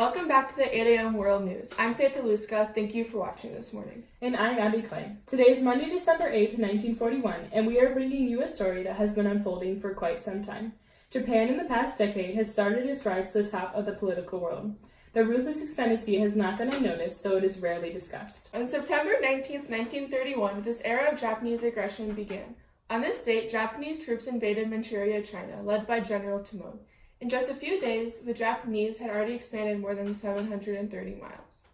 Welcome back to the 8 a.m. World News. I'm Haluska. Thank you for watching this morning. And I'm Abbie Clay. Today is Monday, December 8th, 1941, and we are bringing you a story that has been unfolding for quite some time. Japan in the past decade has started its rise to the top of the political world. The ruthless expenditure has not gone unnoticed, though it is rarely discussed. On September 19, 1931, this era of Japanese aggression began. On this date, Japanese troops invaded Manchuria, China, led by General Tomoe. In just a few days, the Japanese had already expanded more than 730 miles.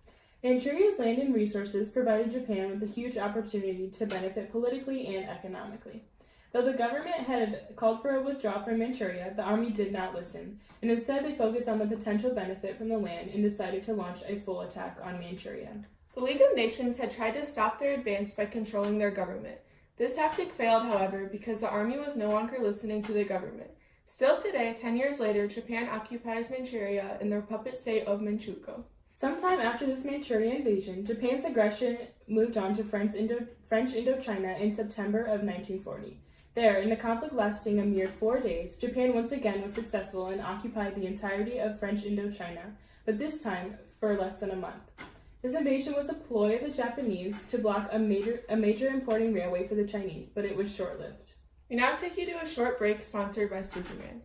Manchuria's land and resources provided Japan with a huge opportunity to benefit politically and economically. Though the government had called for a withdrawal from Manchuria, the army did not listen, and instead they focused on the potential benefit from the land and decided to launch a full attack on Manchuria. The League of Nations had tried to stop their advance by controlling their government. This tactic failed, however, because the army was no longer listening to the government. Still today, 10 years later, Japan occupies Manchuria in the puppet state of Manchukuo. Sometime after this Manchuria invasion, Japan's aggression moved on to French Indochina in September of 1940. There, in a conflict lasting a mere 4 days, Japan once again was successful and occupied the entirety of French Indochina, but this time for less than a month. This invasion was a ploy of the Japanese to block a major importing railway for the Chinese, but it was short-lived. We now take you to a short break sponsored by Superman.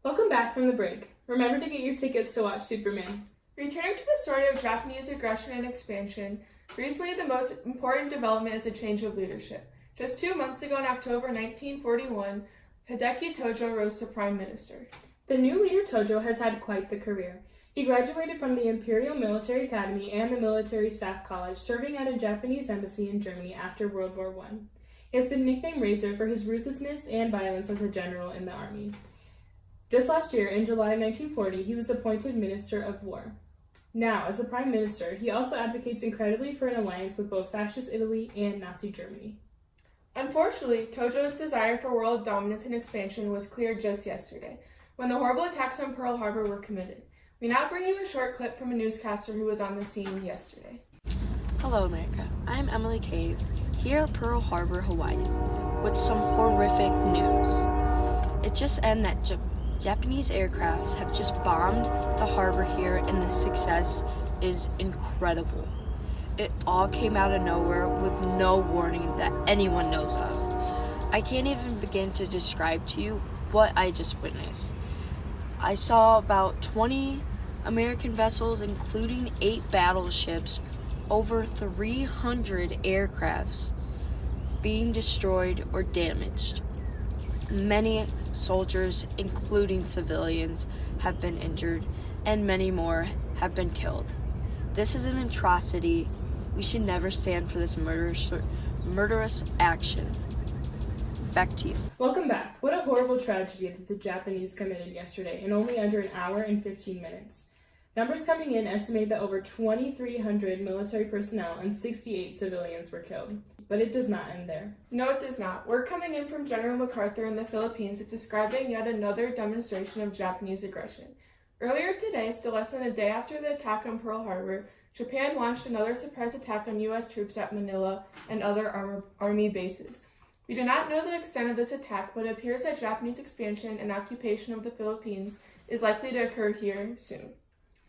Welcome back from the break. Remember to get your tickets to watch Superman. Returning to the story of Japanese aggression and expansion, recently the most important development is a change of leadership. Just 2 months ago in October 1941, Hideki Tojo rose to Prime Minister. The new leader Tojo has had quite the career. He graduated from the Imperial Military Academy and the Military Staff College, serving at a Japanese embassy in Germany after World War I. He has been nicknamed Razor for his ruthlessness and violence as a general in the army. Just last year, in July of 1940, he was appointed Minister of War. Now, as a Prime Minister, he also advocates incredibly for an alliance with both Fascist Italy and Nazi Germany. Unfortunately, Tojo's desire for world dominance and expansion was clear just yesterday, when the horrible attacks on Pearl Harbor were committed. We now bring you a short clip from a newscaster who was on the scene yesterday. Hello, America. I'm Abbie Clay, here at Pearl Harbor, Hawaii, with some horrific news. It just ended that Japanese aircrafts have just bombed the harbor here, and the success is incredible. It all came out of nowhere with no warning that anyone knows of. I can't even begin to describe to you what I just witnessed. I saw about 20 American vessels, including 8 battleships, over 300 aircrafts being destroyed or damaged. Many soldiers, including civilians, have been injured, and many more have been killed. This is an atrocity. We should never stand for this murderous action. Back to you. Welcome back. What a horrible tragedy that the Japanese committed yesterday in only under an hour and 15 minutes. Numbers coming in estimate that over 2,300 military personnel and 68 civilians were killed. But it does not end there. No, it does not. Word coming in from General MacArthur in the Philippines is describing yet another demonstration of Japanese aggression. Earlier today, still less than a day after the attack on Pearl Harbor, Japan launched another surprise attack on U.S. troops at Manila and other army bases. We do not know the extent of this attack, but it appears that Japanese expansion and occupation of the Philippines is likely to occur here soon.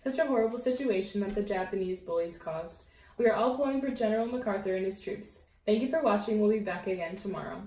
Such a horrible situation that the Japanese bullies caused. We are all pulling for General MacArthur and his troops. Thank you for watching. We'll be back again tomorrow.